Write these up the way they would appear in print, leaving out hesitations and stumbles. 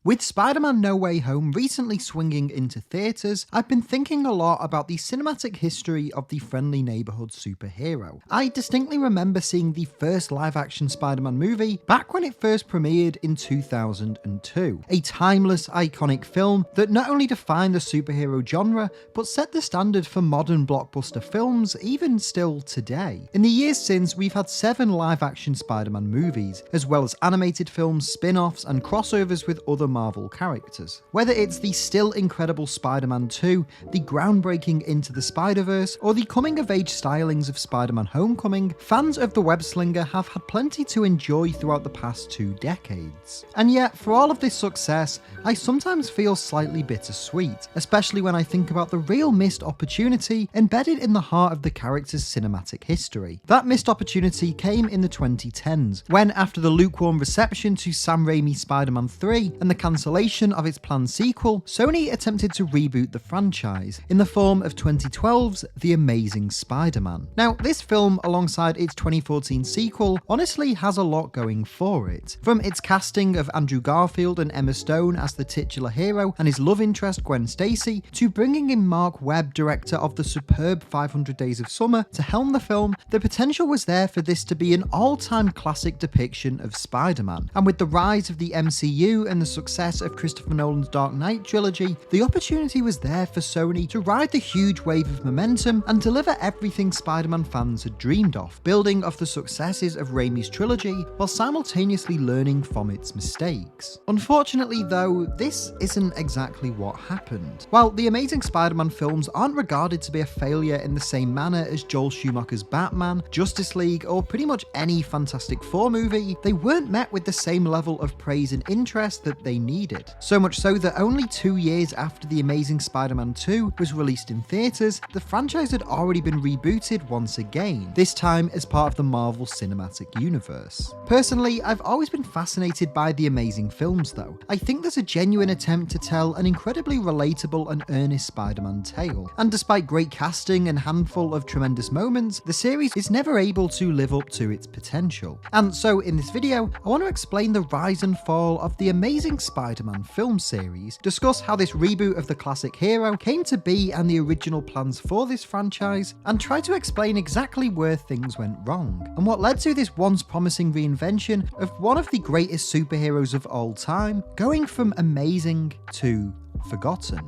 With Spider-Man No Way Home recently swinging into theatres, I've been thinking a lot about the cinematic history of the friendly neighbourhood superhero. I distinctly remember seeing the first live-action Spider-Man movie back when it first premiered in 2002, a timeless, iconic film that not only defined the superhero genre, but set the standard for modern blockbuster films even still today. In the years since, we've had 7 live-action Spider-Man movies, as well as animated films, spin-offs, and crossovers with other Marvel characters. Whether it's the still incredible Spider-Man 2, the groundbreaking Into the Spider-Verse, or the coming-of-age stylings of Spider-Man Homecoming, fans of the web-slinger have had plenty to enjoy throughout the past 2 decades. And yet, for all of this success, I sometimes feel slightly bittersweet, especially when I think about the real missed opportunity embedded in the heart of the character's cinematic history. That missed opportunity came in the 2010s, when after the lukewarm reception to Sam Raimi's Spider-Man 3 and the cancellation of its planned sequel, Sony attempted to reboot the franchise in the form of 2012's The Amazing Spider-Man. Now, this film, alongside its 2014 sequel, honestly has a lot going for it. From its casting of Andrew Garfield and Emma Stone as the titular hero and his love interest Gwen Stacy, to bringing in Marc Webb, director of the superb 500 Days of Summer, to helm the film, the potential was there for this to be an all-time classic depiction of Spider-Man. And with the rise of the MCU and the success of Christopher Nolan's Dark Knight trilogy, the opportunity was there for Sony to ride the huge wave of momentum and deliver everything Spider-Man fans had dreamed of, building off the successes of Raimi's trilogy while simultaneously learning from its mistakes. Unfortunately though, this isn't exactly what happened. While the Amazing Spider-Man films aren't regarded to be a failure in the same manner as Joel Schumacher's Batman, Justice League, or pretty much any Fantastic Four movie, they weren't met with the same level of praise and interest that they needed. So much so that only 2 years after The Amazing Spider-Man 2 was released in theatres, the franchise had already been rebooted once again, this time as part of the Marvel Cinematic Universe. Personally, I've always been fascinated by the Amazing films though. I think there's a genuine attempt to tell an incredibly relatable and earnest Spider-Man tale, and despite great casting and handful of tremendous moments, the series is never able to live up to its potential. And so in this video, I want to explain the rise and fall of the Amazing Spider-Man film series, discuss how this reboot of the classic hero came to be and the original plans for this franchise, and try to explain exactly where things went wrong, and what led to this once promising reinvention of one of the greatest superheroes of all time, going from amazing to forgotten.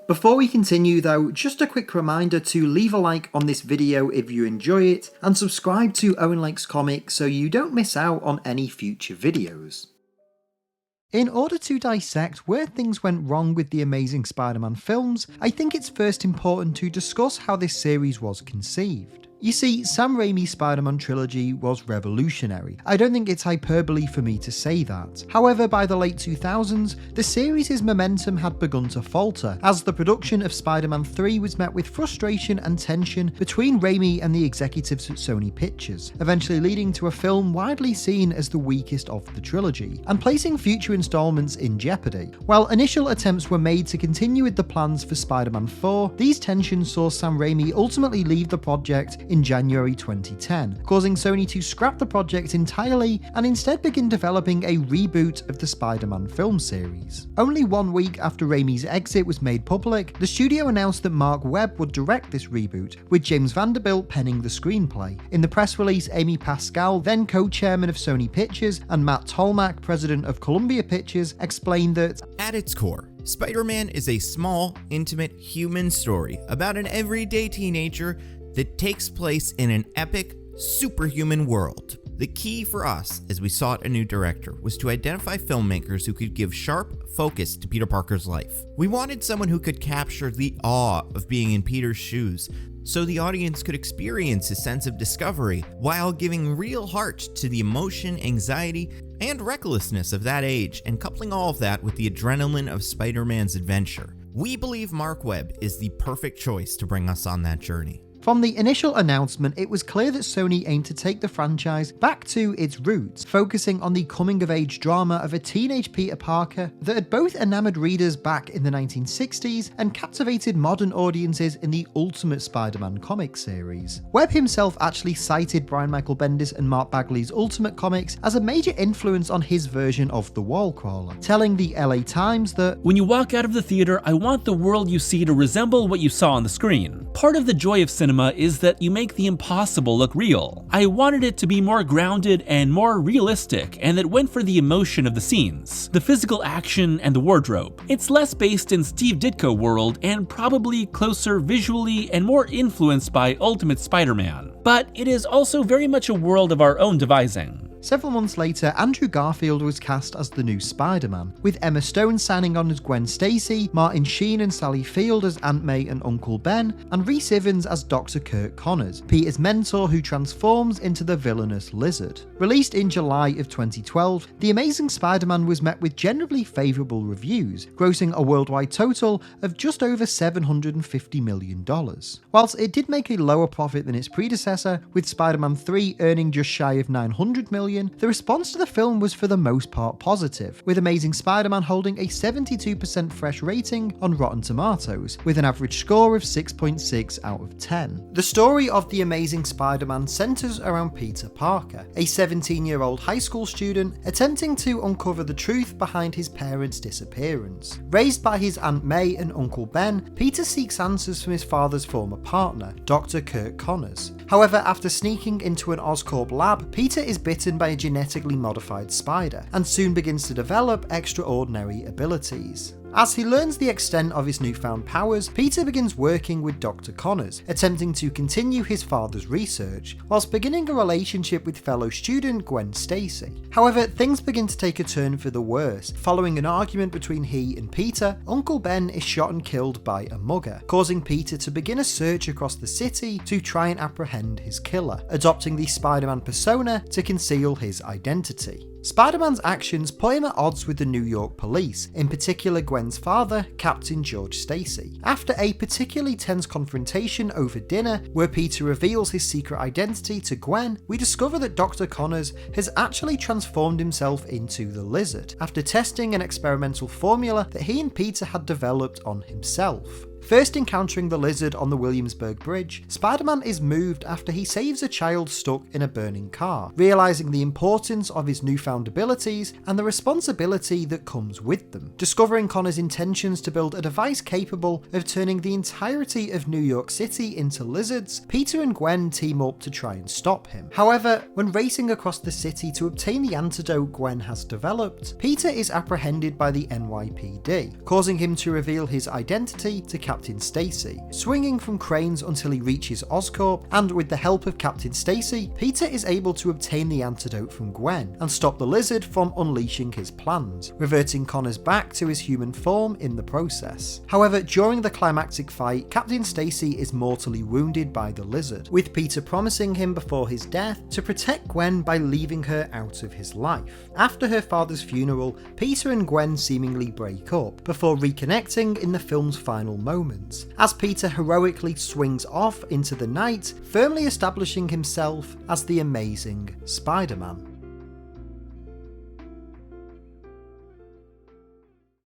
Before we continue though, just a quick reminder to leave a like on this video if you enjoy it, and subscribe to Owen Likes Comics so you don't miss out on any future videos. In order to dissect where things went wrong with the Amazing Spider-Man films, I think it's first important to discuss how this series was conceived. You see, Sam Raimi's Spider-Man trilogy was revolutionary. I don't think it's hyperbole for me to say that. However, by the late 2000s, the series' momentum had begun to falter, as the production of Spider-Man 3 was met with frustration and tension between Raimi and the executives at Sony Pictures, eventually leading to a film widely seen as the weakest of the trilogy, and placing future installments in jeopardy. While initial attempts were made to continue with the plans for Spider-Man 4, these tensions saw Sam Raimi ultimately leave the project in January 2010, causing Sony to scrap the project entirely and instead begin developing a reboot of the Spider-Man film series. Only 1 week after Raimi's exit was made public, the studio announced that Marc Webb would direct this reboot, with James Vanderbilt penning the screenplay. In the press release, Amy Pascal, then co-chairman of Sony Pictures, and Matt Tolmach, president of Columbia Pictures, explained that, at its core, Spider-Man is a small, intimate, human story about an everyday teenager that takes place in an epic, superhuman world. The key for us, as we sought a new director, was to identify filmmakers who could give sharp focus to Peter Parker's life. We wanted someone who could capture the awe of being in Peter's shoes, so the audience could experience a sense of discovery while giving real heart to the emotion, anxiety, and recklessness of that age, and coupling all of that with the adrenaline of Spider-Man's adventure. We believe Marc Webb is the perfect choice to bring us on that journey. From the initial announcement, it was clear that Sony aimed to take the franchise back to its roots, focusing on the coming-of-age drama of a teenage Peter Parker that had both enamored readers back in the 1960s and captivated modern audiences in the Ultimate Spider-Man comic series. Webb himself actually cited Brian Michael Bendis and Mark Bagley's Ultimate Comics as a major influence on his version of the wall crawler, telling the LA Times that, "When you walk out of the theater, I want the world you see to resemble what you saw on the screen. Part of the joy of cinema is that you make the impossible look real. I wanted it to be more grounded and more realistic, and that went for the emotion of the scenes, the physical action and the wardrobe. It's less based in Steve Ditko world and probably closer visually and more influenced by Ultimate Spider-Man. But it is also very much a world of our own devising." Several months later, Andrew Garfield was cast as the new Spider-Man, with Emma Stone signing on as Gwen Stacy, Martin Sheen and Sally Field as Aunt May and Uncle Ben, and Rhys Ifans as Dr. Kurt Connors, Peter's mentor who transforms into the villainous Lizard. Released in July of 2012, The Amazing Spider-Man was met with generally favourable reviews, grossing a worldwide total of just over $750 million. Whilst it did make a lower profit than its predecessor, with Spider-Man 3 earning just shy of $900 million, the response to the film was for the most part positive, with Amazing Spider-Man holding a 72% fresh rating on Rotten Tomatoes, with an average score of 6.6 out of 10. The story of The Amazing Spider-Man centres around Peter Parker, a 17-year-old high school student attempting to uncover the truth behind his parents' disappearance. Raised by his Aunt May and Uncle Ben, Peter seeks answers from his father's former partner, Dr. Kurt Connors. However, after sneaking into an Oscorp lab, Peter is bitten by a genetically modified spider, and soon begins to develop extraordinary abilities. As he learns the extent of his newfound powers, Peter begins working with Dr. Connors, attempting to continue his father's research, whilst beginning a relationship with fellow student Gwen Stacy. However, things begin to take a turn for the worse. Following an argument between he and Peter, Uncle Ben is shot and killed by a mugger, causing Peter to begin a search across the city to try and apprehend his killer, adopting the Spider-Man persona to conceal his identity. Spider-Man's actions put him at odds with the New York police, in particular Gwen's father, Captain George Stacy. After a particularly tense confrontation over dinner, where Peter reveals his secret identity to Gwen, we discover that Dr. Connors has actually transformed himself into the Lizard, after testing an experimental formula that he and Peter had developed on himself. First encountering the Lizard on the Williamsburg Bridge, Spider-Man is moved after he saves a child stuck in a burning car, realising the importance of his newfound abilities and the responsibility that comes with them. Discovering Connor's intentions to build a device capable of turning the entirety of New York City into lizards, Peter and Gwen team up to try and stop him. However, when racing across the city to obtain the antidote Gwen has developed, Peter is apprehended by the NYPD, causing him to reveal his identity to Captain Stacy, swinging from cranes until he reaches Oscorp, and with the help of Captain Stacy, Peter is able to obtain the antidote from Gwen and stop the Lizard from unleashing his plans, reverting Connors back to his human form in the process. However, during the climactic fight, Captain Stacy is mortally wounded by the Lizard, with Peter promising him before his death to protect Gwen by leaving her out of his life. After her father's funeral, Peter and Gwen seemingly break up, before reconnecting in the film's final moments, as Peter heroically swings off into the night, firmly establishing himself as the Amazing Spider-Man.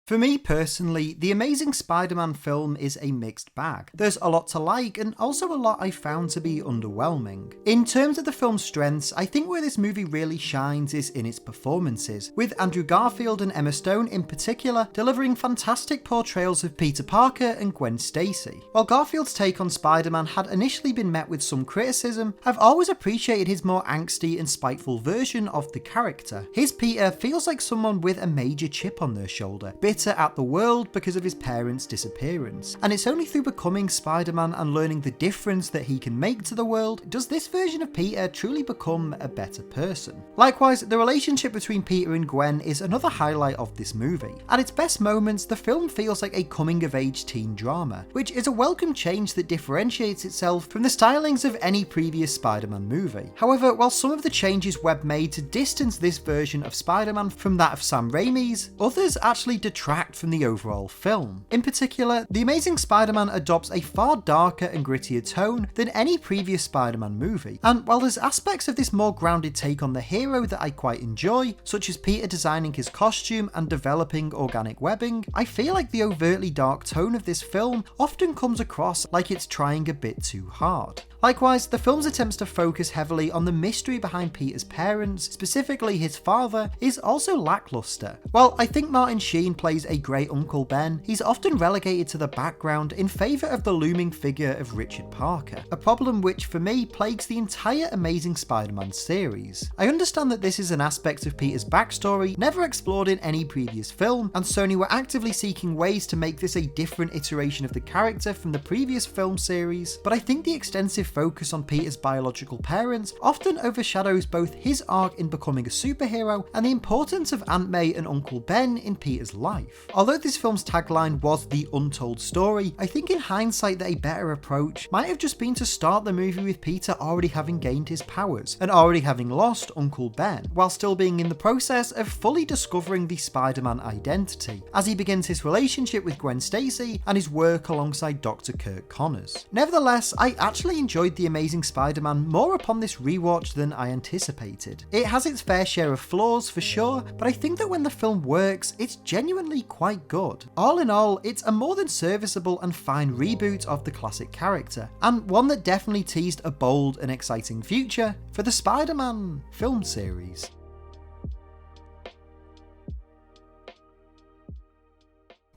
For me personally, the Amazing Spider-Man film is a mixed bag. There's a lot to like and also a lot I found to be underwhelming. In terms of the film's strengths, I think where this movie really shines is in its performances, with Andrew Garfield and Emma Stone in particular delivering fantastic portrayals of Peter Parker and Gwen Stacy. While Garfield's take on Spider-Man had initially been met with some criticism, I've always appreciated his more angsty and spiteful version of the character. His Peter feels like someone with a major chip on their shoulder, bitter at the world because of his parents' disappearance, and it's only through becoming Spider-Man and learning the difference that he can make to the world does this version of Peter truly become a better person. Likewise, the relationship between Peter and Gwen is another highlight of this movie. At its best moments, the film feels like a coming-of-age teen drama, which is a welcome change that differentiates itself from the stylings of any previous Spider-Man movie. However, while some of the changes Webb made to distance this version of Spider-Man from that of Sam Raimi's, others actually detract detract from the overall film. In particular, The Amazing Spider-Man adopts a far darker and grittier tone than any previous Spider-Man movie, and while there's aspects of this more grounded take on the hero that I quite enjoy, such as Peter designing his costume and developing organic webbing, I feel like the overtly dark tone of this film often comes across like it's trying a bit too hard. Likewise, the film's attempts to focus heavily on the mystery behind Peter's parents, specifically his father, is also lackluster. While I think Martin Sheen plays a great Uncle Ben, he's often relegated to the background in favour of the looming figure of Richard Parker, a problem which for me plagues the entire Amazing Spider-Man series. I understand that this is an aspect of Peter's backstory never explored in any previous film, and Sony were actively seeking ways to make this a different iteration of the character from the previous film series, but I think the extensive focus on Peter's biological parents often overshadows both his arc in becoming a superhero and the importance of Aunt May and Uncle Ben in Peter's life. Although this film's tagline was the untold story, I think in hindsight that a better approach might have just been to start the movie with Peter already having gained his powers and already having lost Uncle Ben, while still being in the process of fully discovering the Spider-Man identity, as he begins his relationship with Gwen Stacy and his work alongside Dr. Kirk Connors. Nevertheless, I actually enjoyed The Amazing Spider-Man more upon this rewatch than I anticipated. It has its fair share of flaws for sure, but I think that when the film works, it's genuinely quite good. All in all, it's a more than serviceable and fine reboot of the classic character, and one that definitely teased a bold and exciting future for the Spider-Man film series.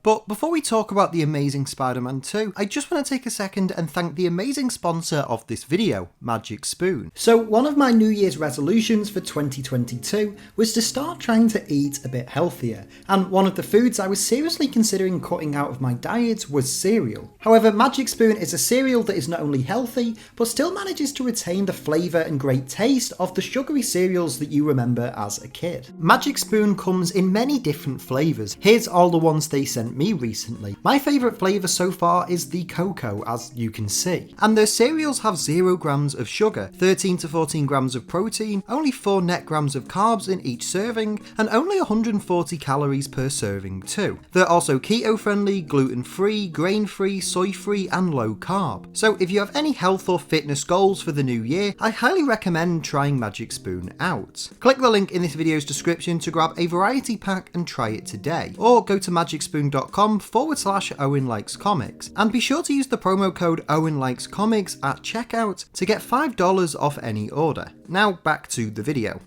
But before we talk about The Amazing Spider-Man 2, I just want to take a second and thank the amazing sponsor of this video, Magic Spoon. So one of my New Year's resolutions for 2022 was to start trying to eat a bit healthier, and one of the foods I was seriously considering cutting out of my diet was cereal. However, Magic Spoon is a cereal that is not only healthy, but still manages to retain the flavour and great taste of the sugary cereals that you remember as a kid. Magic Spoon comes in many different flavours. Here's all the ones they sent me recently. My favourite flavour so far is the cocoa, as you can see. And their cereals have 0 grams of sugar, 13 to 14 grams of protein, only 4 net grams of carbs in each serving, and only 140 calories per serving too. They're also keto friendly, gluten free, grain free, soy free, and low carb. So if you have any health or fitness goals for the new year, I highly recommend trying Magic Spoon out. Click the link in this video's description to grab a variety pack and try it today, or go to magicspoon.com/Owen Likes Comics, and be sure to use the promo code Owen Likes Comics at checkout to get $5 off any order. Now back to the video.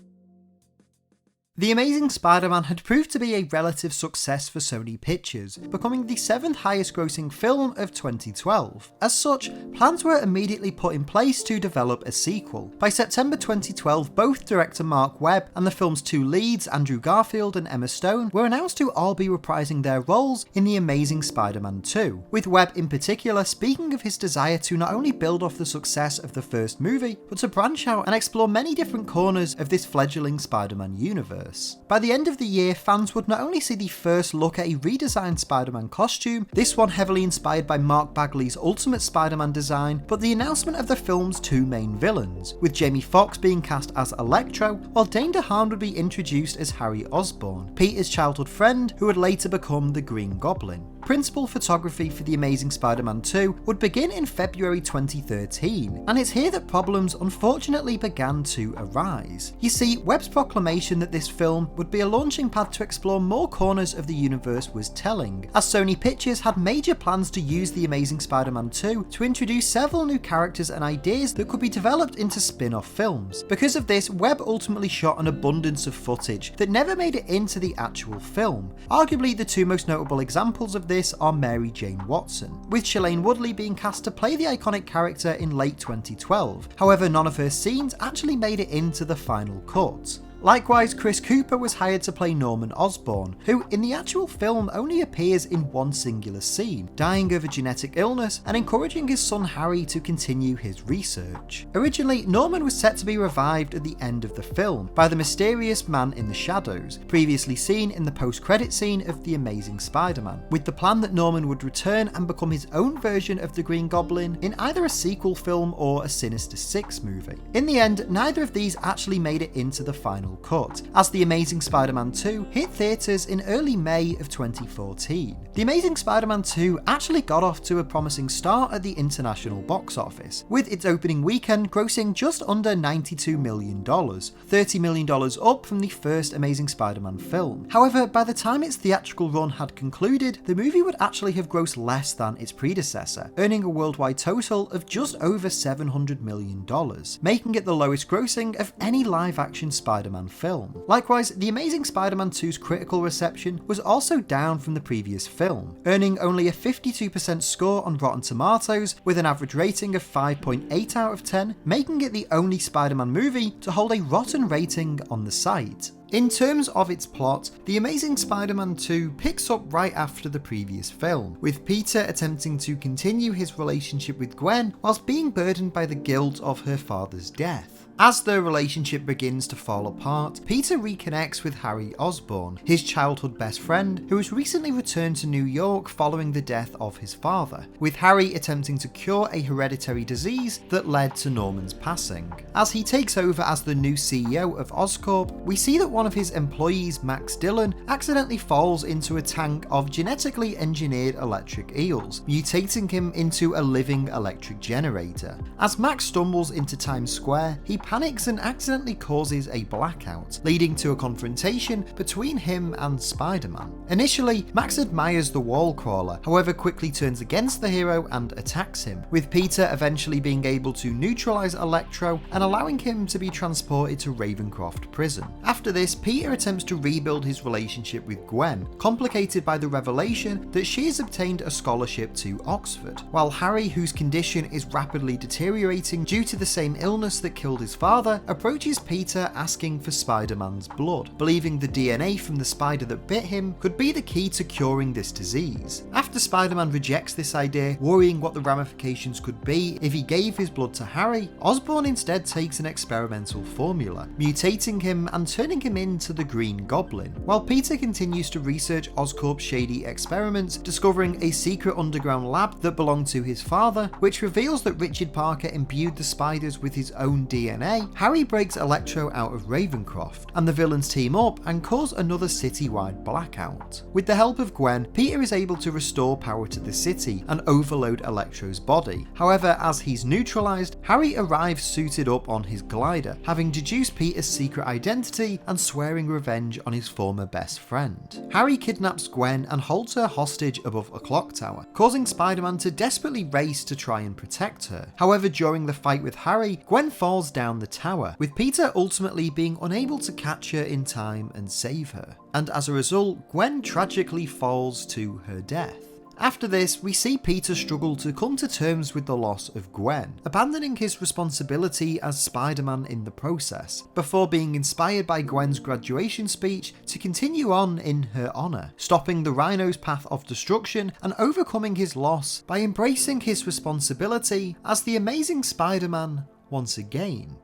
The Amazing Spider-Man had proved to be a relative success for Sony Pictures, becoming the 7th highest grossing film of 2012. As such, plans were immediately put in place to develop a sequel. By September 2012, both director Marc Webb and the film's 2 leads, Andrew Garfield and Emma Stone, were announced to all be reprising their roles in The Amazing Spider-Man 2, with Webb in particular speaking of his desire to not only build off the success of the first movie, but to branch out and explore many different corners of this fledgling Spider-Man universe. By the end of the year, fans would not only see the first look at a redesigned Spider-Man costume, this one heavily inspired by Mark Bagley's Ultimate Spider-Man design, but the announcement of the film's 2 main villains, with Jamie Foxx being cast as Electro, while Dane DeHaan would be introduced as Harry Osborn, Peter's childhood friend who would later become the Green Goblin. Principal photography for The Amazing Spider-Man 2 would begin in February 2013, and it's here that problems unfortunately began to arise. You see, Webb's proclamation that this film would be a launching pad to explore more corners of the universe was telling, as Sony Pictures had major plans to use The Amazing Spider-Man 2 to introduce several new characters and ideas that could be developed into spin-off films. Because of this, Webb ultimately shot an abundance of footage that never made it into the actual film. Arguably the 2 most notable examples of this are Mary Jane Watson, with Shailene Woodley being cast to play the iconic character in late 2012. However, none of her scenes actually made it into the final cut. Likewise, Chris Cooper was hired to play Norman Osborn, who in the actual film only appears in one singular scene, dying of a genetic illness and encouraging his son Harry to continue his research. Originally, Norman was set to be revived at the end of the film by the mysterious man in the shadows, previously seen in the post-credit scene of The Amazing Spider-Man, with the plan that Norman would return and become his own version of the Green Goblin in either a sequel film or a Sinister Six movie. In the end, neither of these actually made it into the final final cut, as The Amazing Spider-Man 2 hit theatres in early May of 2014. The Amazing Spider-Man 2 actually got off to a promising start at the international box office, with its opening weekend grossing just under $92 million, $30 million up from the first Amazing Spider-Man film. However, by the time its theatrical run had concluded, the movie would actually have grossed less than its predecessor, earning a worldwide total of just over $700 million, making it the lowest grossing of any live-action Spider-Man film. Likewise, The Amazing Spider-Man 2's critical reception was also down from the previous film, earning only a 52% score on Rotten Tomatoes with an average rating of 5.8 out of 10, making it the only Spider-Man movie to hold a rotten rating on the site. In terms of its plot, The Amazing Spider-Man 2 picks up right after the previous film, with Peter attempting to continue his relationship with Gwen whilst being burdened by the guilt of her father's death. As their relationship begins to fall apart, Peter reconnects with Harry Osborn, his childhood best friend, who has recently returned to New York following the death of his father, with Harry attempting to cure a hereditary disease that led to Norman's passing. As he takes over as the new CEO of Oscorp, we see that one of his employees, Max Dillon, accidentally falls into a tank of genetically engineered electric eels, mutating him into a living electric generator. As Max stumbles into Times Square, he panics and accidentally causes a blackout, leading to a confrontation between him and Spider-Man. Initially, Max admires the wall crawler, however quickly turns against the hero and attacks him, with Peter eventually being able to neutralize Electro and allowing him to be transported to Ravencroft prison. After this, Peter attempts to rebuild his relationship with Gwen, complicated by the revelation that she has obtained a scholarship to Oxford, while Harry, whose condition is rapidly deteriorating due to the same illness that killed his father, approaches Peter asking for Spider-Man's blood, believing the DNA from the spider that bit him could be the key to curing this disease. After Spider-Man rejects this idea, worrying what the ramifications could be if he gave his blood to Harry, Osborn instead takes an experimental formula, mutating him and turning him into the Green Goblin, while Peter continues to research Oscorp's shady experiments, discovering a secret underground lab that belonged to his father, which reveals that Richard Parker imbued the spiders with his own DNA. Harry breaks Electro out of Ravencroft, and the villains team up and cause another city-wide blackout. With the help of Gwen, Peter is able to restore power to the city and overload Electro's body. However, as he's neutralized, Harry arrives suited up on his glider, having deduced Peter's secret identity and swearing revenge on his former best friend. Harry kidnaps Gwen and holds her hostage above a clock tower, causing Spider-Man to desperately race to try and protect her. However, during the fight with Harry, Gwen falls down the tower, with Peter ultimately being unable to catch her in time and save her. And as a result, Gwen tragically falls to her death. After this, we see Peter struggle to come to terms with the loss of Gwen, abandoning his responsibility as Spider-Man in the process, before being inspired by Gwen's graduation speech to continue on in her honour, stopping the Rhino's path of destruction and overcoming his loss by embracing his responsibility as the Amazing Spider-Man once again.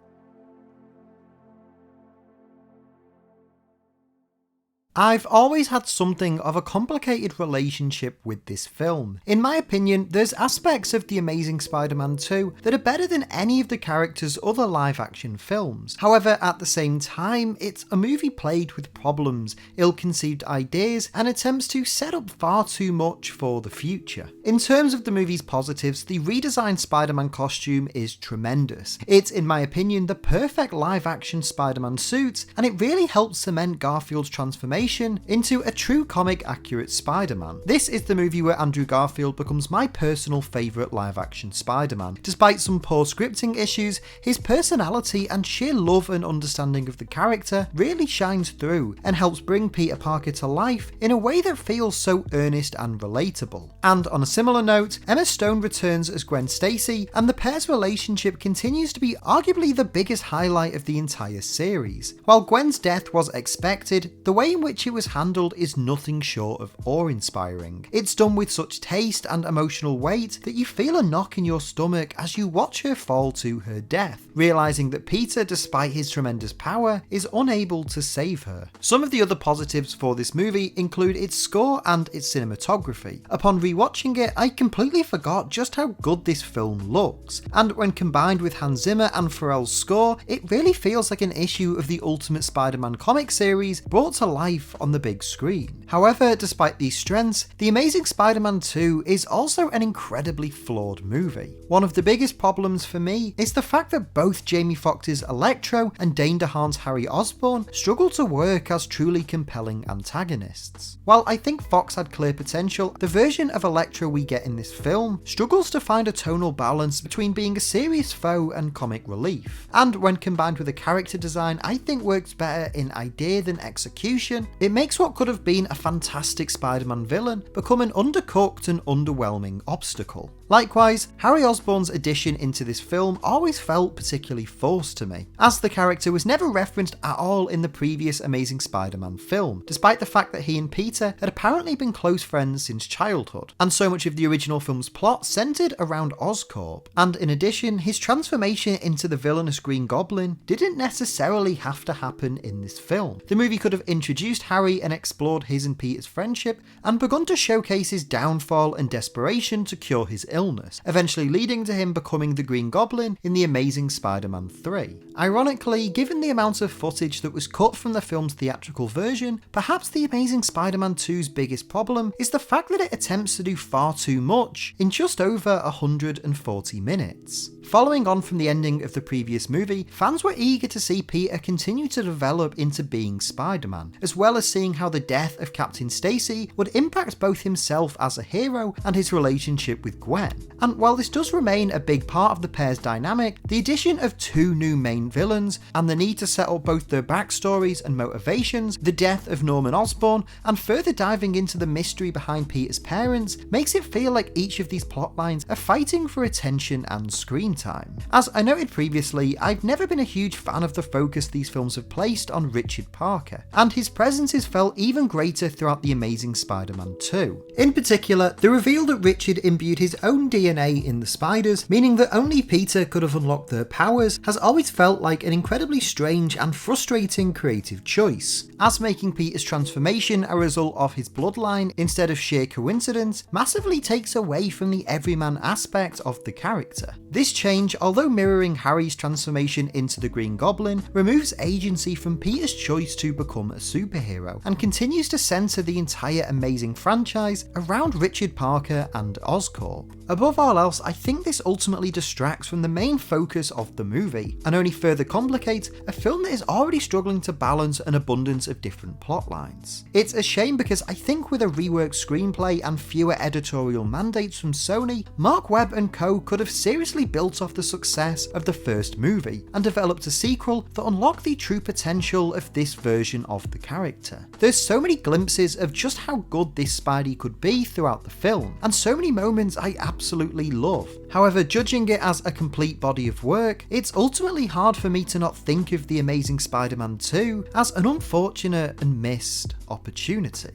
I've always had something of a complicated relationship with this film. In my opinion, there's aspects of The Amazing Spider-Man 2 that are better than any of the character's other live-action films. However, at the same time, it's a movie plagued with problems, ill-conceived ideas, and attempts to set up far too much for the future. In terms of the movie's positives, the redesigned Spider-Man costume is tremendous. It's, in my opinion, the perfect live-action Spider-Man suit, and it really helps cement Garfield's transformation into a true comic accurate Spider-Man. This is the movie where Andrew Garfield becomes my personal favourite live-action Spider-Man. Despite some poor scripting issues, his personality and sheer love and understanding of the character really shines through and helps bring Peter Parker to life in a way that feels so earnest and relatable. And on a similar note, Emma Stone returns as Gwen Stacy, and the pair's relationship continues to be arguably the biggest highlight of the entire series. While Gwen's death was expected, the way in which which it was handled is nothing short of awe-inspiring. It's done with such taste and emotional weight that you feel a knock in your stomach as you watch her fall to her death, realising that Peter, despite his tremendous power, is unable to save her. Some of the other positives for this movie include its score and its cinematography. Upon rewatching it, I completely forgot just how good this film looks, and when combined with Hans Zimmer and Pharrell's score, it really feels like an issue of the Ultimate Spider-Man comic series brought to life on the big screen. However, despite these strengths, The Amazing Spider-Man 2 is also an incredibly flawed movie. One of the biggest problems for me is the fact that both Jamie Foxx's Electro and Dane DeHaan's Harry Osborn struggle to work as truly compelling antagonists. While I think Fox had clear potential, the version of Electro we get in this film struggles to find a tonal balance between being a serious foe and comic relief, and when combined with a character design I think works better in idea than execution, it makes what could have been a fantastic Spider-Man villain become an undercooked and underwhelming obstacle. Likewise, Harry Osborn's addition into this film always felt particularly forced to me, as the character was never referenced at all in the previous Amazing Spider-Man film, despite the fact that he and Peter had apparently been close friends since childhood, and so much of the original film's plot centred around Oscorp, and in addition, his transformation into the villainous Green Goblin didn't necessarily have to happen in this film. The movie could have introduced Harry and explored his and Peter's friendship, and begun to showcase his downfall and desperation to cure his illness, eventually leading to him becoming the Green Goblin in The Amazing Spider-Man 3. Ironically, given the amount of footage that was cut from the film's theatrical version, perhaps The Amazing Spider-Man 2's biggest problem is the fact that it attempts to do far too much in just over 140 minutes. Following on from the ending of the previous movie, fans were eager to see Peter continue to develop into being Spider-Man, as well as seeing how the death of Captain Stacy would impact both himself as a hero and his relationship with Gwen. And while this does remain a big part of the pair's dynamic, the addition of two new main villains and the need to set up both their backstories and motivations, the death of Norman Osborn, and further diving into the mystery behind Peter's parents makes it feel like each of these plotlines are fighting for attention and screen time. As I noted previously, I've never been a huge fan of the focus these films have placed on Richard Parker, and his presence is felt even greater throughout The Amazing Spider-Man 2. In particular, the reveal that Richard imbued his own DNA in the spiders, meaning that only Peter could have unlocked their powers, has always felt like an incredibly strange and frustrating creative choice, as making Peter's transformation a result of his bloodline instead of sheer coincidence massively takes away from the everyman aspect of the character. This change, although mirroring Harry's transformation into the Green Goblin, removes agency from Peter's choice to become a superhero, and continues to centre the entire Amazing franchise around Richard Parker and Oscorp. Above all else, I think this ultimately distracts from the main focus of the movie, and only further complicates a film that is already struggling to balance an abundance of different plot lines. It's a shame because I think with a reworked screenplay and fewer editorial mandates from Sony, Marc Webb and co could have seriously built off the success of the first movie, and developed a sequel that unlocked the true potential of this version of the character. There's so many glimpses of just how good this Spidey could be throughout the film, and so many moments I absolutely love. However, judging it as a complete body of work, it's ultimately hard for me to not think of The Amazing Spider-Man 2 as an unfortunate and missed opportunity.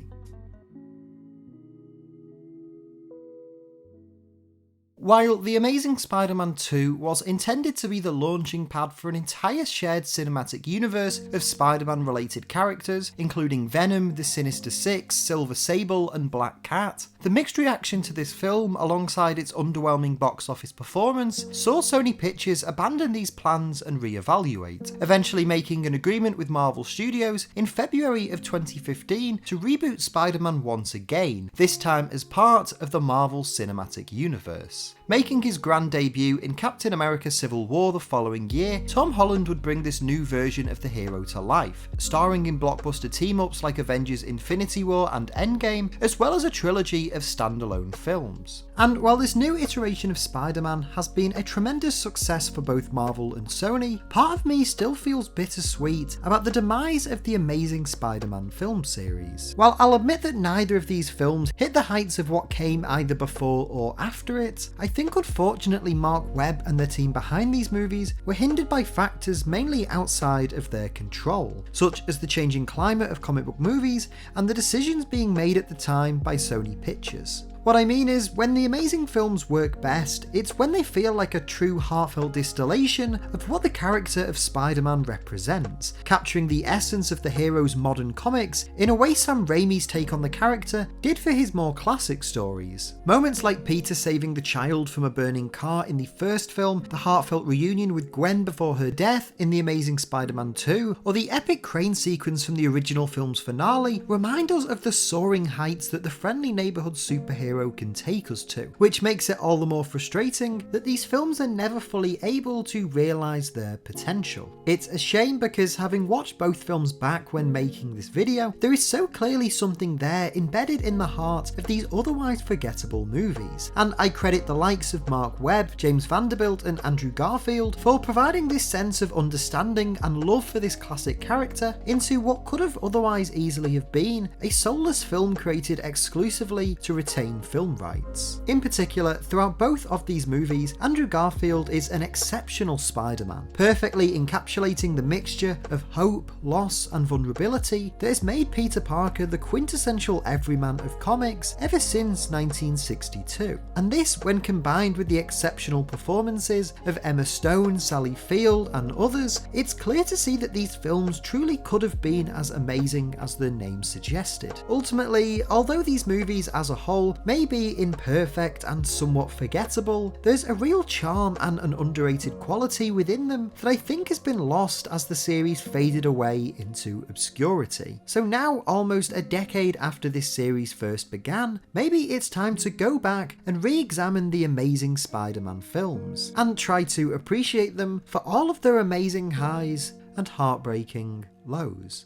While The Amazing Spider-Man 2 was intended to be the launching pad for an entire shared cinematic universe of Spider-Man related characters, including Venom, the Sinister Six, Silver Sable and Black Cat, the mixed reaction to this film alongside its underwhelming box office performance saw Sony Pictures abandon these plans and reevaluate, eventually making an agreement with Marvel Studios in February of 2015 to reboot Spider-Man once again, this time as part of the Marvel Cinematic Universe. Making his grand debut in Captain America Civil War the following year, Tom Holland would bring this new version of the hero to life, starring in blockbuster team-ups like Avengers Infinity War and Endgame, as well as a trilogy of standalone films. And while this new iteration of Spider-Man has been a tremendous success for both Marvel and Sony, part of me still feels bittersweet about the demise of the Amazing Spider-Man film series. While I'll admit that neither of these films hit the heights of what came either before or after it, I think unfortunately Marc Webb and the team behind these movies were hindered by factors mainly outside of their control, such as the changing climate of comic book movies and the decisions being made at the time by Sony Pictures. What I mean is, when the amazing films work best, it's when they feel like a true heartfelt distillation of what the character of Spider-Man represents, capturing the essence of the hero's modern comics in a way Sam Raimi's take on the character did for his more classic stories. Moments like Peter saving the child from a burning car in the first film, the heartfelt reunion with Gwen before her death in The Amazing Spider-Man 2, or the epic crane sequence from the original film's finale remind us of the soaring heights that the friendly neighborhood superhero can take us to, which makes it all the more frustrating that these films are never fully able to realise their potential. It's a shame because, having watched both films back when making this video, there is so clearly something there embedded in the heart of these otherwise forgettable movies, and I credit the likes of Marc Webb, James Vanderbilt and Andrew Garfield for providing this sense of understanding and love for this classic character into what could have otherwise easily have been a soulless film created exclusively to retain film rights. In particular, throughout both of these movies, Andrew Garfield is an exceptional Spider-Man, perfectly encapsulating the mixture of hope, loss and vulnerability that has made Peter Parker the quintessential everyman of comics ever since 1962. And this, when combined with the exceptional performances of Emma Stone, Sally Field and others, it's clear to see that these films truly could have been as amazing as their name suggested. Ultimately, although these movies as a whole may be imperfect and somewhat forgettable, there's a real charm and an underrated quality within them that I think has been lost as the series faded away into obscurity. So now, almost a decade after this series first began, maybe it's time to go back and re-examine the Amazing Spider-Man films, and try to appreciate them for all of their amazing highs and heartbreaking lows.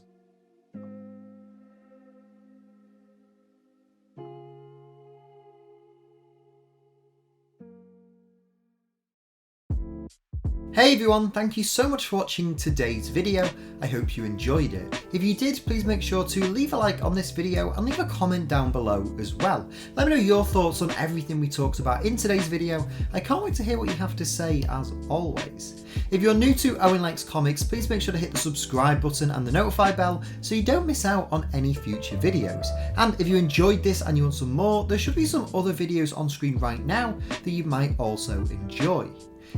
Hey everyone, thank you so much for watching today's video. I hope you enjoyed it. If you did, please make sure to leave a like on this video and leave a comment down below as well. Let me know your thoughts on everything we talked about in today's video. I can't wait to hear what you have to say as always. If you're new to Owen Likes Comics, please make sure to hit the subscribe button and the notify bell so you don't miss out on any future videos. And if you enjoyed this and you want some more, there should be some other videos on screen right now that you might also enjoy.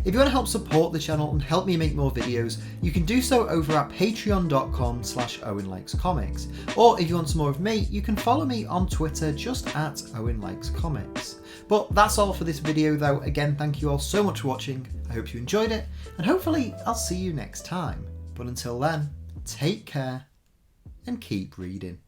If you want to help support the channel and help me make more videos, you can do so over at patreon.com/OwenLikesComics. Or if you want some more of me, you can follow me on Twitter just at OwenLikesComics. But that's all for this video though. Again, thank you all so much for watching. I hope you enjoyed it, and hopefully I'll see you next time. But until then, take care and keep reading.